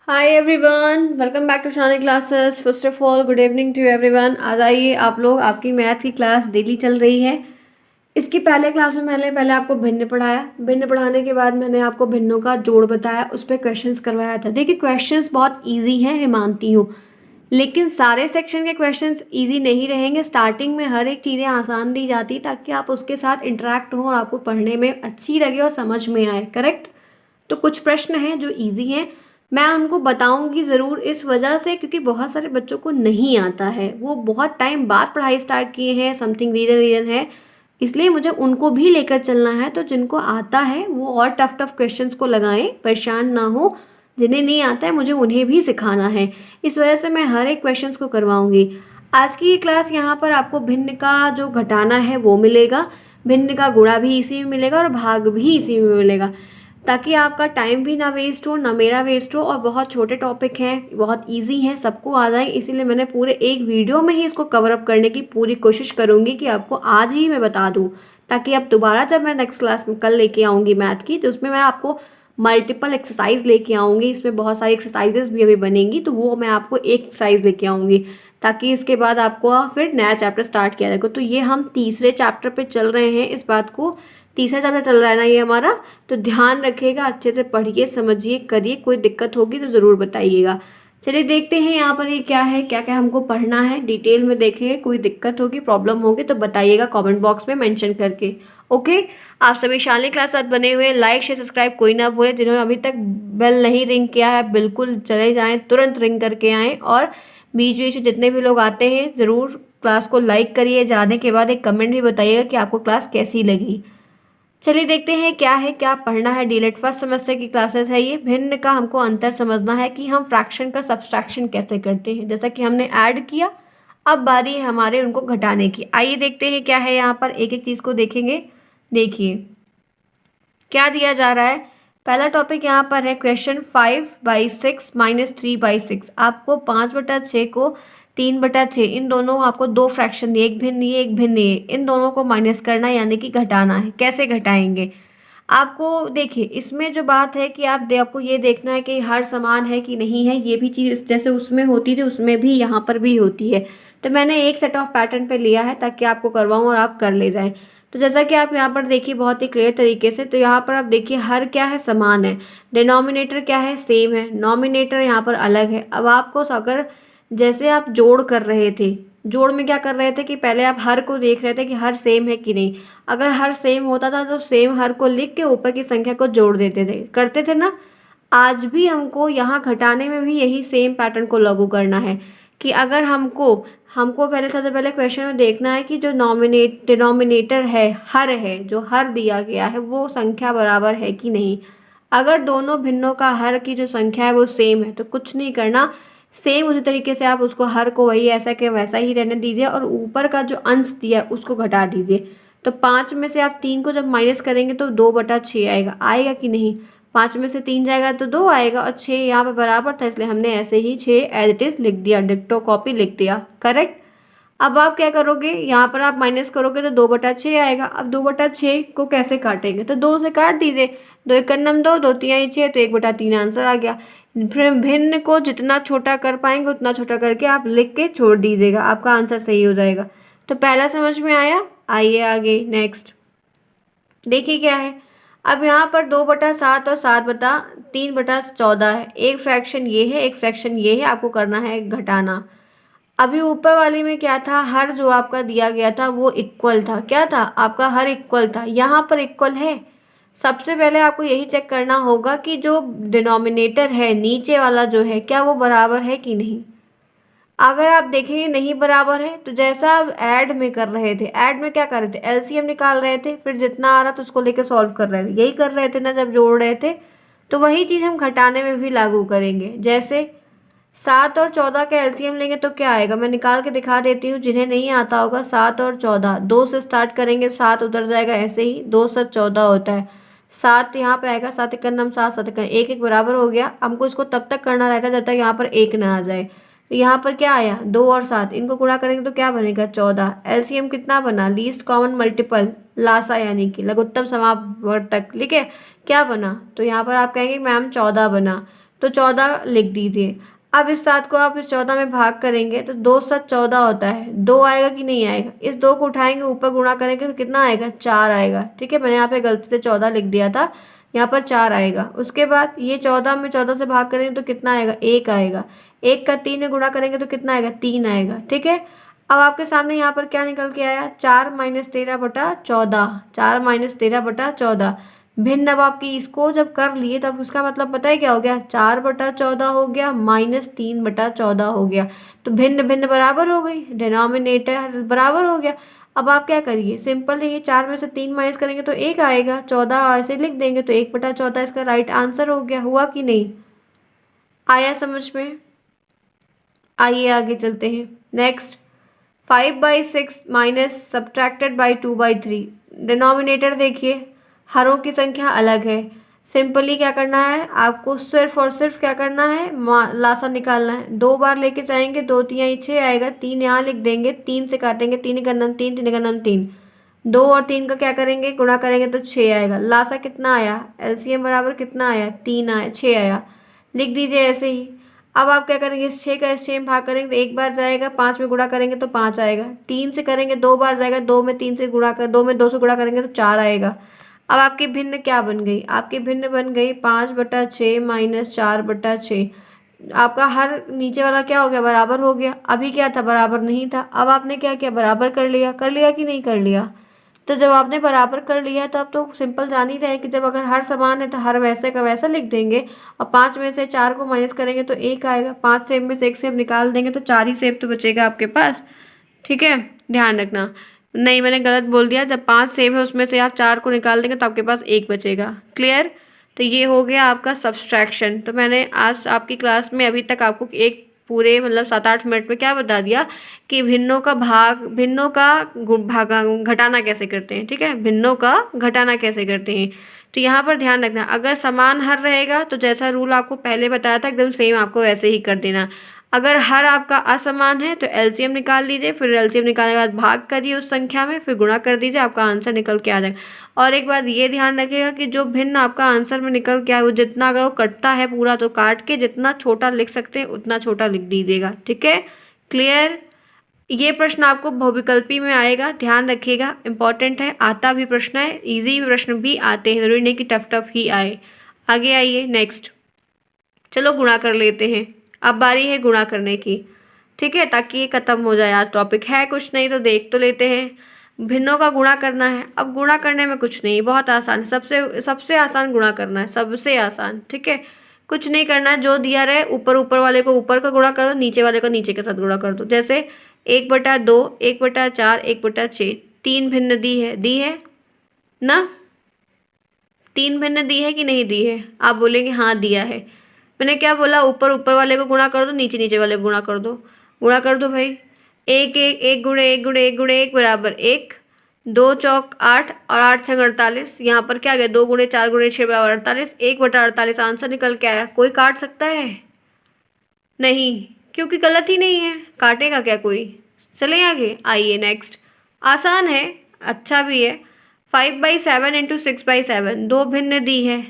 Hi everyone, welcome back to Shani classes. First of all good evening to everyone. आज आइए आप लोग, आपकी मैथ की क्लास डेली चल रही है। इसकी पहले क्लास में मैंने पहले आपको भिन्न पढ़ाया। भिन्न पढ़ाने के बाद मैंने आपको भिन्नों का जोड़ बताया, उस पर क्वेश्चंस करवाया था। देखिए क्वेश्चंस बहुत इजी हैं, मैं मानती हूँ, लेकिन सारे सेक्शन के क्वेश्चंस इजी नहीं रहेंगे। स्टार्टिंग में हर एक चीज़ें आसान दी जाती ताकि आप उसके साथ इंटरेक्ट हो और आपको पढ़ने में अच्छी लगे और समझ में आए। करेक्ट। तो कुछ प्रश्न हैं जो इजी हैं, मैं उनको बताऊंगी ज़रूर, इस वजह से क्योंकि बहुत सारे बच्चों को नहीं आता है, वो बहुत टाइम बाद पढ़ाई स्टार्ट किए हैं, समथिंग रीज़न है, इसलिए मुझे उनको भी लेकर चलना है। तो जिनको आता है वो और टफ टफ क्वेश्चंस को लगाएं, परेशान ना हो। जिन्हें नहीं आता है मुझे उन्हें भी सिखाना है, इस वजह से मैं हर एक क्वेश्चंस को करवाऊंगी। आज की ये क्लास यहाँ पर आपको भिन्न का जो घटाना है वो मिलेगा, भिन्न का गुणा भी इसी में मिलेगा और भाग भी इसी में मिलेगा, ताकि आपका टाइम भी ना वेस्ट हो, ना मेरा वेस्ट हो। और बहुत छोटे टॉपिक हैं, बहुत इजी हैं, सबको आ जाए, इसीलिए मैंने पूरे एक वीडियो में ही इसको कवर अप करने की पूरी कोशिश करूँगी कि आपको आज ही मैं बता दूँ, ताकि अब दोबारा जब मैं नेक्स्ट क्लास में कल लेके आऊँगी मैथ की, तो उसमें मैं आपको मल्टीपल एक्सरसाइज लेके आऊँगी। इसमें बहुत सारी एक्सरसाइजेस भी अभी बनेंगी, तो वो मैं आपको एक एक्सरसाइज लेके आऊँगी, ताकि इसके बाद आपको फिर नया चैप्टर स्टार्ट किया जाएगा। तो ये हम तीसरे चैप्टर पे चल रहे हैं, इस बात को, तीसरा चैप्टर चल रहा है ना ये हमारा। तो ध्यान रखिएगा, अच्छे से पढ़िए, समझिए, करिए। कोई दिक्कत होगी तो ज़रूर बताइएगा। चलिए देखते हैं यहाँ पर ये क्या है, क्या क्या हमको पढ़ना है, डिटेल में देखेंगे। कोई दिक्कत होगी, प्रॉब्लम होगी तो बताइएगा कमेंट बॉक्स में मेंशन करके। ओके। आप सभी शालिनी क्लास साथ बने हुए, लाइक शेयर सब्सक्राइब कोई ना भूले। जिन्होंने अभी तक बेल नहीं रिंग किया है, बिल्कुल चले जाएँ, तुरंत रिंग करके आएँ। और बीच बीच में जितने भी लोग आते हैं ज़रूर क्लास को लाइक करिए। जाने के बाद एक कमेंट भी बताइएगा कि आपको क्लास कैसी लगी। चलिए देखते हैं क्या है, क्या पढ़ना है। डीलेट फर्स्ट सेमेस्टर की क्लासेस है ये। भिन्न का हमको अंतर समझना है कि हम फ्रैक्शन का सब्सट्रैक्शन कैसे करते हैं। जैसा कि हमने ऐड किया, अब बारी है हमारे उनको घटाने की। आइए देखते हैं क्या है यहाँ पर, एक एक चीज़ को देखेंगे। देखिए क्या दिया जा रहा है। पहला टॉपिक यहाँ पर है क्वेश्चन 5/6 माइनस 3/6। आपको 5/6 को 3/6, इन दोनों आपको दो फ्रैक्शन दिए, एक भिन्न ये एक भिन्न ये, इन दोनों को माइनस करना है, यानी कि घटाना है। कैसे घटाएंगे आपको, देखिए इसमें जो बात है कि आपको ये देखना है कि हर समान है कि नहीं है। ये भी चीज़ जैसे उसमें होती थी उसमें भी यहाँ पर भी होती है। तो मैंने एक सेट ऑफ पैटर्न पे लिया है ताकि आपको करवाऊँ और आप कर ले जाएं। तो जैसा कि आप यहाँ पर देखिए बहुत ही क्लियर तरीके से, तो यहाँ पर आप देखिए हर क्या है, समान है। डिनोमिनेटर क्या है, सेम है। नॉमिनेटर यहाँ पर अलग है। अब आपको अगर जैसे आप जोड़ कर रहे थे, जोड़ में क्या कर रहे थे कि पहले आप हर को देख रहे थे कि हर सेम है कि नहीं। अगर हर सेम होता था तो सेम हर को लिख के ऊपर की संख्या को जोड़ देते थे, करते थे ना। आज भी हमको यहाँ घटाने में भी यही सेम पैटर्न को लागू करना है कि अगर हमको हमको पहले सबसे पहले क्वेश्चन में देखना है कि जो डिनोमिनेटर है, हर है, जो हर दिया गया है वो संख्या बराबर है कि नहीं। अगर दोनों भिन्नों का हर की जो संख्या है वो सेम है तो कुछ नहीं करना, सेम उसी तरीके से आप उसको हर को वही ऐसा के वैसा ही रहने दीजिए और ऊपर का जो अंश दिया है उसको घटा दीजिए। तो 5 में से आप 3 को जब माइनस करेंगे तो 2/6 आएगा, आएगा कि नहीं। 5 में से 3 जाएगा तो 2 आएगा, और 6 यहाँ पे बराबर था इसलिए हमने ऐसे ही 6 एज इट इज़ लिख दिया, डिक्टो कॉपी लिख दिया। करेक्ट। अब आप क्या करोगे, यहाँ पर आप माइनस करोगे तो 2/6 आएगा। अब 2/6 को कैसे काटेंगे, तो 2 से काट दीजिए। 2 एक नम 2, 2 तिहाई 6, तो 1/3 आंसर आ गया। फिर भिन्न को जितना छोटा कर पाएंगे उतना छोटा करके आप लिख के छोड़ दीजिएगा, आपका आंसर सही हो जाएगा। तो पहला समझ में आया। आइए आगे नेक्स्ट देखिए क्या है। अब यहाँ पर 2/7 और 3/14 है। एक फ्रैक्शन ये है, एक फ्रैक्शन ये है, आपको करना है घटाना। अभी ऊपर वाले में क्या था, हर जो आपका दिया गया था वो इक्वल था। क्या था आपका, हर इक्वल था। यहाँ पर इक्वल है। सबसे पहले आपको यही चेक करना होगा कि जो डिनोमिनेटर है नीचे वाला जो है, क्या वो बराबर है कि नहीं। अगर आप देखेंगे नहीं बराबर है, तो जैसा आप ऐड में कर रहे थे, ऐड में क्या कर रहे थे, एलसीएम निकाल रहे थे, फिर जितना आ रहा था उसको लेके सॉल्व कर रहे थे, यही कर रहे थे ना जब जोड़ रहे थे। तो वही चीज़ हम घटाने में भी लागू करेंगे। जैसे 7 और 14 का एलसीएम लेंगे तो क्या आएगा, मैं निकाल के दिखा देती हूँ जिन्हें नहीं आता होगा। 7 और 14, 2 से स्टार्ट करेंगे, 7 उधर जाएगा, ऐसे ही 2 से 14 होता है। 7 यहाँ पे आएगा, 7 एक नम 7, 7 एक एक बराबर हो गया। हमको इसको तब तक करना रहता है जब तक यहाँ पर एक ना आ जाए। तो यहाँ पर क्या आया, 2 और 7, इनको गुणा करेंगे तो क्या बनेगा, 14। एलसीएम कितना बना, लीस्ट कॉमन मल्टीपल, लासा यानी कि लघुत्तम समापवर्तक, ठीक है, क्या बना। तो यहाँ पर आप कहेंगे मैम 14 बना। तो 14 लिख दीजिए। अब इस 7 को आप इस 14 में भाग करेंगे तो 2 7 14 होता है, 2 आएगा कि नहीं आएगा। इस 2 को उठाएंगे ऊपर गुणा करेंगे तो कितना आएगा, 4 आएगा। ठीक है, मैंने यहाँ पे गलती से 14 लिख दिया था, यहाँ पर 4 आएगा। उसके बाद ये 14 में 14 से भाग करेंगे तो कितना आएगा, 1 आएगा। 1 का 3 में गुणा करेंगे तो कितना आएगा, 3 आएगा। ठीक है, अब आपके सामने यहाँ पर क्या निकल के आया, 4 - 13/14, 4 - 13/14। भिन्न अब आपकी इसको जब कर लिए तब उसका मतलब पता है क्या हो गया, 4/14 हो गया -3/14 हो गया। तो भिन्न भिन्न बराबर हो गई, डिनोमिनेटर बराबर हो गया। अब आप क्या करिए, सिंपल है, ये 4 में से 3 माइनस करेंगे तो 1 आएगा, 14 ऐसे लिख देंगे तो 1/14 इसका राइट आंसर हो गया। हुआ कि नहीं, आया समझ में? आइए आगे चलते हैं। Next, 5/6 minus subtracted by 2/3। Denominator देखिए, हरों की संख्या अलग है। सिंपली क्या करना है आपको, सिर्फ और सिर्फ क्या करना है, लासा निकालना है। 2 बार लेके जाएंगे, 2 3 6 आएगा, 3 यहाँ लिख देंगे, 3 से काटेंगे, 3 का नाम 3, 3 का नाम 3। 2 और 3 का क्या करेंगे, गुणा करेंगे तो 6 आएगा। लासा कितना आया, एलसीएम बराबर कितना आया, 3 आया, 6 आया। लिख दीजिए ऐसे ही। अब आप क्या करेंगे, इस 6 का इस 6 में भाग करेंगे तो 1 बार जाएगा, 5 में गुणा करेंगे तो 5 आएगा। 3 से करेंगे 2 बार जाएगा, 2 में 3 से गुणा कर 2 में 2 से गुणा करेंगे तो 4 आएगा। अब आपकी भिन्न क्या बन गई, आपकी भिन्न बन गई 5/6 माइनस 4/6। आपका हर नीचे वाला क्या हो गया, बराबर हो गया। अभी क्या था, बराबर नहीं था। अब आपने क्या किया, बराबर कर लिया कि नहीं कर लिया। तो जब आपने बराबर कर लिया तो अब तो सिंपल जान ही रहे कि जब अगर हर समान है तो हर वैसे का वैसा लिख देंगे। और 5 में से 4 को माइनस करेंगे तो 1 आएगा। 5 सेब में से 1 सेब निकाल देंगे तो 4 ही सेब तो बचेगा आपके पास। ठीक है, ध्यान रखना। नहीं, मैंने गलत बोल दिया, जब 5 सेब है उसमें से आप 4 को निकाल देंगे तो आपके पास 1 बचेगा। क्लियर? तो ये हो गया आपका सब्सट्रैक्शन। तो मैंने आज आपकी क्लास में अभी तक आपको एक पूरे मतलब 7-8 मिनट में क्या बता दिया कि भिन्नों का घटाना कैसे करते हैं। ठीक है, भिन्नों का घटाना कैसे करते हैं। तो यहाँ पर ध्यान रखना, अगर समान हर रहेगा तो जैसा रूल आपको पहले बताया था एकदम सेम आपको वैसे ही कर देना। अगर हर आपका असमान है तो एलसीएम निकाल लीजिए, फिर एलसीएम निकालने के बाद भाग करिए उस संख्या में, फिर गुणा कर दीजिए, आपका आंसर निकल के आ जाएगा। और एक बात ये ध्यान रखिएगा कि जो भिन्न आपका आंसर में निकल के आए वो जितना अगर वो कटता है पूरा तो काट के जितना छोटा लिख सकते हैं उतना छोटा लिख दीजिएगा। ठीक है, क्लियर? ये प्रश्न आपको बहुविकल्पी में आएगा, ध्यान रखिएगा, इंपॉर्टेंट है, आता भी प्रश्न है, इजी प्रश्न भी आते हैं, जरूरी नहीं कि टफ टफ ही आए। आगे आइए नेक्स्ट। चलो गुणा कर लेते हैं, अब बारी है गुणा करने की। ठीक है, ताकि ये खत्म हो जाए, आज टॉपिक है कुछ नहीं तो देख तो लेते हैं। भिन्नों का गुणा करना है। अब गुणा करने में कुछ नहीं, बहुत आसान है, सबसे सबसे आसान गुणा करना है, सबसे आसान। ठीक है, कुछ नहीं करना है, जो दिया रहे ऊपर ऊपर वाले को ऊपर का गुणा कर दो, नीचे वाले को नीचे के साथ गुणा कर दो। जैसे 1/2, 1/4, 1/6, 3 भिन्न दी है ना, 3 भिन्न दी है कि नहीं दी है, आप बोलेंगे हाँ दिया है। मैंने क्या बोला, ऊपर ऊपर वाले को गुणा कर दो, नीचे नीचे वाले को गुणा कर दो। गुणा कर दो भाई, 1 1 1 गुणे 1 गुणे 1 गुणे 1 बराबर 1, 2 चौक 8 और 8 छंग 48। यहाँ पर क्या गया, 2 गुणे 4 गुणे 6 बराबर 48, 1/48 आंसर निकल के आया। कोई काट सकता है? नहीं, क्योंकि गलत ही नहीं है, काटेगा क्या कोई। चले आगे, आइए नेक्स्ट। आसान है, अच्छा भी है। 5/7 इंटू 6/7, दो भिन्न दी है।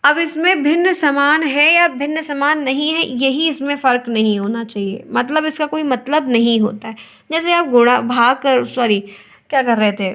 अब इसमें भिन्न समान है या भिन्न समान नहीं है, यही इसमें फ़र्क नहीं होना चाहिए, मतलब इसका कोई मतलब नहीं होता है। जैसे आप गुणा भाग कर सॉरी क्या कर रहे थे,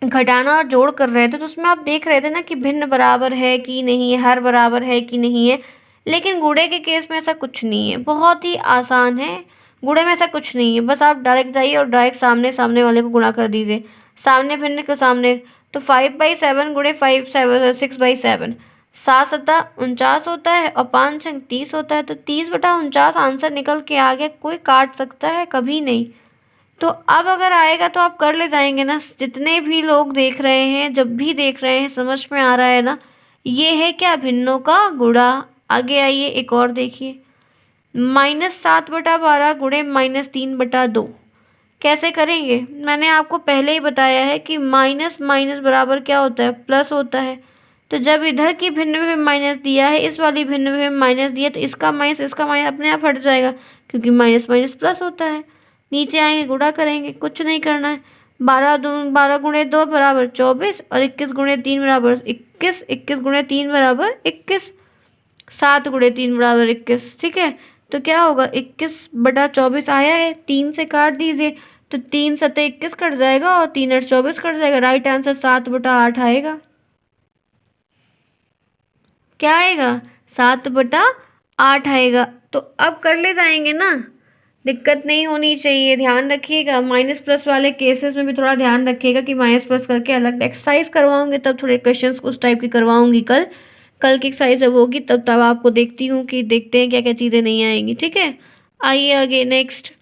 घटाना और जोड़ कर रहे थे, तो उसमें आप देख रहे थे ना कि भिन्न बराबर है कि नहीं है, हर बराबर है कि नहीं है। लेकिन गुणे के केस में ऐसा कुछ नहीं है, बहुत ही आसान है। गुणे में ऐसा कुछ नहीं है, बस आप डायरेक्ट जाइए और डायरेक्ट सामने सामने वाले को गुणा कर दीजिए, सामने भिन्न को सामने। तो 5/7 गुणे 6/7, 7×7 = 49 होता है और 5×6 = 30 होता है। तो 30/49 आंसर निकल के आ गया। कोई काट सकता है? कभी नहीं। तो अब अगर आएगा तो आप कर ले जाएंगे ना, जितने भी लोग देख रहे हैं, जब भी देख रहे हैं, समझ में आ रहा है ना, ये है क्या, भिन्नों का गुणा। आगे आइए, एक और देखिए, -7/12 गुणे -3/2 कैसे करेंगे। मैंने आपको पहले ही बताया है कि माइनस माइनस बराबर क्या होता है, प्लस होता है। तो जब इधर की भिन्न में माइनस दिया है, इस वाली भिन्न में माइनस दिया, तो इसका माइनस अपने आप हट जाएगा, क्योंकि माइनस माइनस प्लस होता है। नीचे आएंगे, गुणा करेंगे, कुछ नहीं करना है। 12 गुणे 2 बराबर 24 और 21 गुणे 3 बराबर 21, 21 गुणे 3 बराबर 21। 7 गुणे 3 बराबर 21। ठीक है, तो क्या होगा, 21/24 आया है, 3 से काट दीजिए तो 3 सत्ते 21 कट जाएगा और 3 8 24 कट जाएगा। राइट आंसर 7/8 आएगा। क्या आएगा, 7/8 आएगा। तो अब कर ले जाएंगे ना, दिक्कत नहीं होनी चाहिए। ध्यान रखिएगा, माइनस प्लस वाले केसेस में भी थोड़ा ध्यान रखिएगा कि माइनस प्लस करके अलग एक्सरसाइज करवाऊंगी, तब थोड़े क्वेश्चंस उस टाइप की करवाऊंगी। कल कल की एक्सरसाइज जब होगी तब आपको देखती हूँ कि देखते हैं क्या क्या चीज़ें नहीं आएंगी। ठीक है, आइए आगे। नेक्स्ट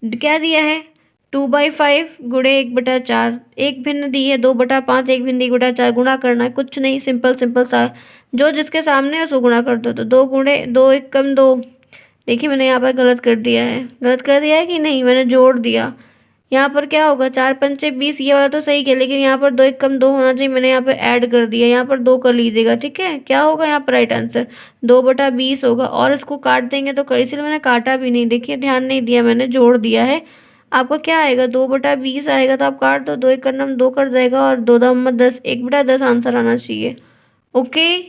क्या दिया है, 2/5 गुणे 1/4। एक भिन्न दी है 2/5, एक भिन्न दी 1/4। गुणा करना है, कुछ नहीं, सिंपल सिंपल सा, जो जिसके सामने है उसको गुणा कर दो। तो 2 गुणे 2 1 कम 2। देखिए मैंने यहाँ पर गलत कर दिया है, गलत कर दिया है कि नहीं, मैंने जोड़ दिया। यहाँ पर क्या होगा, 4 पंचे 20, ये वाला तो सही किया, लेकिन यहाँ पर 2 1 कम 2 होना चाहिए, मैंने यहाँ पर ऐड कर दिया। यहाँ पर 2 कर लीजिएगा। ठीक है, क्या होगा यहाँ पर राइट आंसर 2/20 होगा। और इसको काट देंगे तो इसलिए मैंने काटा भी नहीं, देखिए ध्यान नहीं दिया, मैंने जोड़ दिया है। आपको क्या आएगा, 2/20 आएगा, तो आप काट दो, 2 1 करना 2 कर जाएगा और 2 2 10, 1/10 आंसर आना चाहिए। ओके,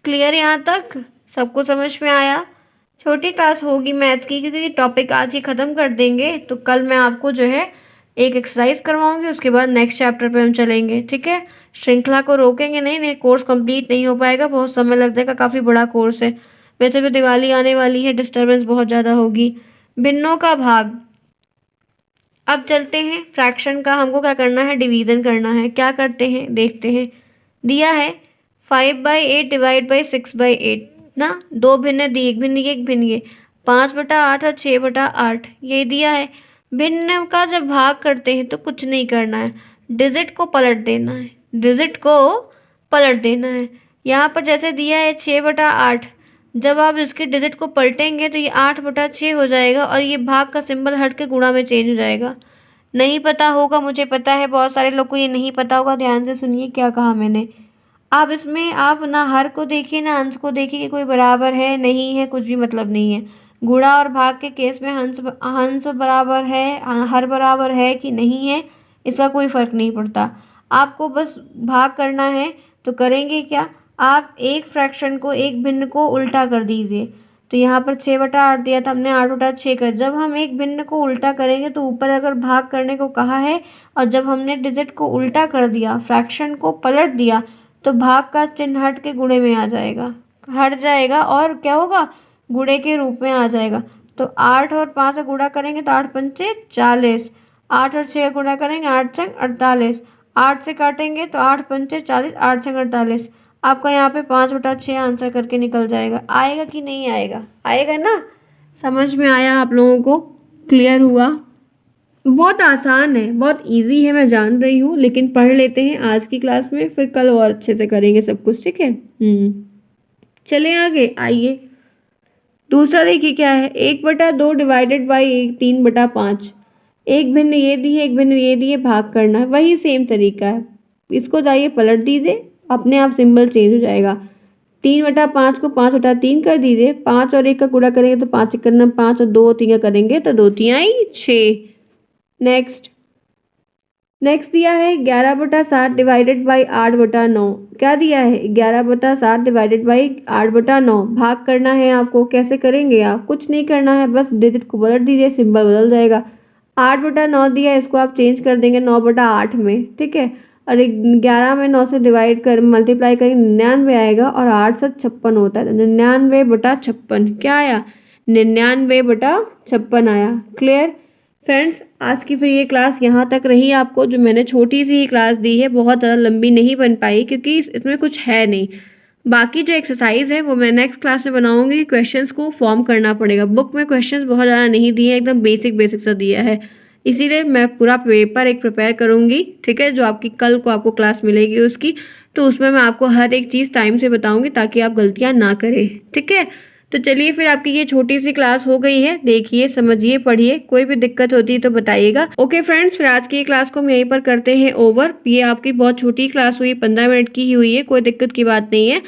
क्लियर यहाँ तक सबको समझ में आया। छोटी क्लास होगी मैथ की, क्योंकि टॉपिक आज ही ख़त्म कर देंगे, तो कल मैं आपको जो है एक एक्सरसाइज करवाऊंगी, उसके बाद नेक्स्ट चैप्टर पे हम चलेंगे। ठीक है, श्रृंखला को रोकेंगे नहीं, नहीं कोर्स कंप्लीट नहीं हो पाएगा, बहुत समय लग जाएगा, काफ़ी बड़ा कोर्स है। वैसे भी दिवाली आने वाली है, डिस्टर्बेंस बहुत ज़्यादा होगी। भिन्नों का भाग, अब चलते हैं फ्रैक्शन का, हमको क्या करना है, डिवीज़न करना है। क्या करते हैं देखते हैं। दिया है 5/8 डिवाइड बाई 6/8 ना, 2 भिन्न दी, एक भिन्न ये एक भिन्न ये, 5/8 और 6/8 ये दिया है। भिन्न का जब भाग करते हैं तो कुछ नहीं करना है, डिजिट को पलट देना है, डिजिट को पलट देना है। यहाँ पर जैसे दिया है 6/8, जब आप इसके डिजिट को पलटेंगे तो ये 8/6 हो जाएगा और ये भाग का सिंबल हट के गुणा में चेंज हो जाएगा। नहीं पता होगा, मुझे पता है बहुत सारे लोग को ये नहीं पता होगा, ध्यान से सुनिए क्या कहा मैंने। आप इसमें आप ना हर को देखिए ना अंश को देखिए कि कोई बराबर है नहीं है, कुछ भी मतलब नहीं है। गुणा और भाग के केस में हंस बराबर है, हर बराबर है कि नहीं है, इसका कोई फ़र्क नहीं पड़ता। आपको बस भाग करना है, तो करेंगे क्या, आप एक फ्रैक्शन को, एक भिन्न को उल्टा कर दीजिए। तो यहाँ पर 6/8 दिया था हमने, 8/6 कर। जब हम एक भिन्न को उल्टा करेंगे तो ऊपर अगर भाग करने को कहा है और जब हमने डिजिट को उल्टा कर दिया, फ्रैक्शन को पलट दिया, तो भाग का चिन्ह हट के गुणे में आ जाएगा, हट जाएगा और क्या होगा, गुणे के रूप में आ जाएगा। तो 8 और 5 का गुणा करेंगे तो 8 पंचे 40, 8 और 6 का गुणा करेंगे 8 छंग 48, 8 से काटेंगे तो 8 पंचे 40, 8 छंग 48। आपका यहाँ पे 5/6 आंसर करके निकल जाएगा। आएगा कि नहीं आएगा, आएगा ना। समझ में आया आप लोगों को, क्लियर हुआ। बहुत आसान है, बहुत इजी है, मैं जान रही हूँ, लेकिन पढ़ लेते हैं आज की क्लास में, फिर कल और अच्छे से करेंगे सब कुछ। ठीक है, चले आगे, आइए। दूसरा देखिए क्या है, 1/2 डिवाइडेड बाई 3/5। एक भिन्न ये दी है, एक भिन्न ये दी है, भाग करना है, वही सेम तरीका है। इसको जाइए पलट दीजिए, अपने आप सिंबल चेंज हो जाएगा। 3/5 को 5/3 कर दीजिए, 5 और 1 का गुणा करेंगे तो 5 करना 5 और 2 और 3 का करेंगे तो 2 3 आई 6। नेक्स्ट दिया है 11/7 डिवाइडेड बाई 8/9। क्या दिया है, 11/7 डिवाइडेड बाई 8/9। भाग करना है आपको, कैसे करेंगे आप, कुछ नहीं करना है, बस डिजिट को पलट दीजिए, सिंबल बदल जाएगा। 8/9 दिया है, इसको आप चेंज कर देंगे 9/8 में। ठीक है, और 11 में 9 से डिवाइड कर मल्टीप्लाई करेंगे 99 आएगा और 8 से 56 होता है, 99/56 क्या आया, 99/56 आया। क्लियर फ्रेंड्स, आज की फिर ये क्लास यहाँ तक रही। आपको जो मैंने छोटी सी ही क्लास दी है, बहुत ज़्यादा लंबी नहीं बन पाई क्योंकि इसमें कुछ है नहीं। बाकी जो एक्सरसाइज है वो मैं नेक्स्ट क्लास में बनाऊंगी। क्वेश्चंस को फॉर्म करना पड़ेगा, बुक में क्वेश्चंस बहुत ज़्यादा नहीं दिए हैं, एकदम बेसिक सा दिया है, इसीलिए मैं पूरा पेपर एक प्रिपेयर करूँगी। ठीक है, जो आपकी कल को आपको क्लास मिलेगी उसकी, तो उसमें मैं आपको हर एक चीज़ टाइम से बताऊँगी ताकि आप गलतियाँ ना करें। ठीक है, तो चलिए फिर आपकी ये छोटी सी क्लास हो गई है, देखिए समझिए पढ़िए, कोई भी दिक्कत होती है तो बताइएगा। ओके फ्रेंड्स, फिर आज की ये क्लास को हम यहीं पर करते हैं ओवर। ये आपकी बहुत छोटी क्लास हुई, 15 मिनट की ही हुई है, कोई दिक्कत की बात नहीं है,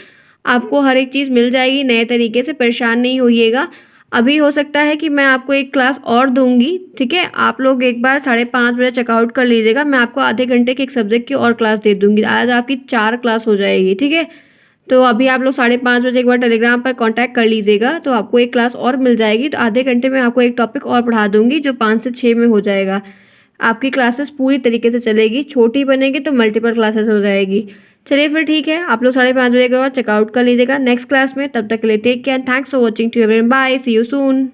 आपको हर एक चीज़ मिल जाएगी नए तरीके से, परेशान नहीं होइएगा। अभी हो सकता है कि मैं आपको एक क्लास और दूंगी। ठीक है, आप लोग एक बार 5:30 बजे चेकआउट कर लीजिएगा, मैं आपको आधे घंटे की एक सब्जेक्ट की और क्लास दे दूंगी। आज आपकी 4 क्लास हो जाएगी। ठीक है, तो अभी आप लोग 5:30 बजे एक बार टेलीग्राम पर कांटेक्ट कर लीजिएगा, तो आपको एक क्लास और मिल जाएगी। तो आधे घंटे में आपको एक टॉपिक और पढ़ा दूँगी जो 5 से 6 में हो जाएगा। आपकी क्लासेस पूरी तरीके से चलेगी, छोटी बनेगी तो मल्टीपल क्लासेस हो जाएगी। चलिए फिर ठीक है, आप लोग 5:30 बजे के बाद चेकआउट कर लीजिएगा नेक्स्ट क्लास में। तब तक के लिए take care, thanks for watching to everyone, bye, see you soon.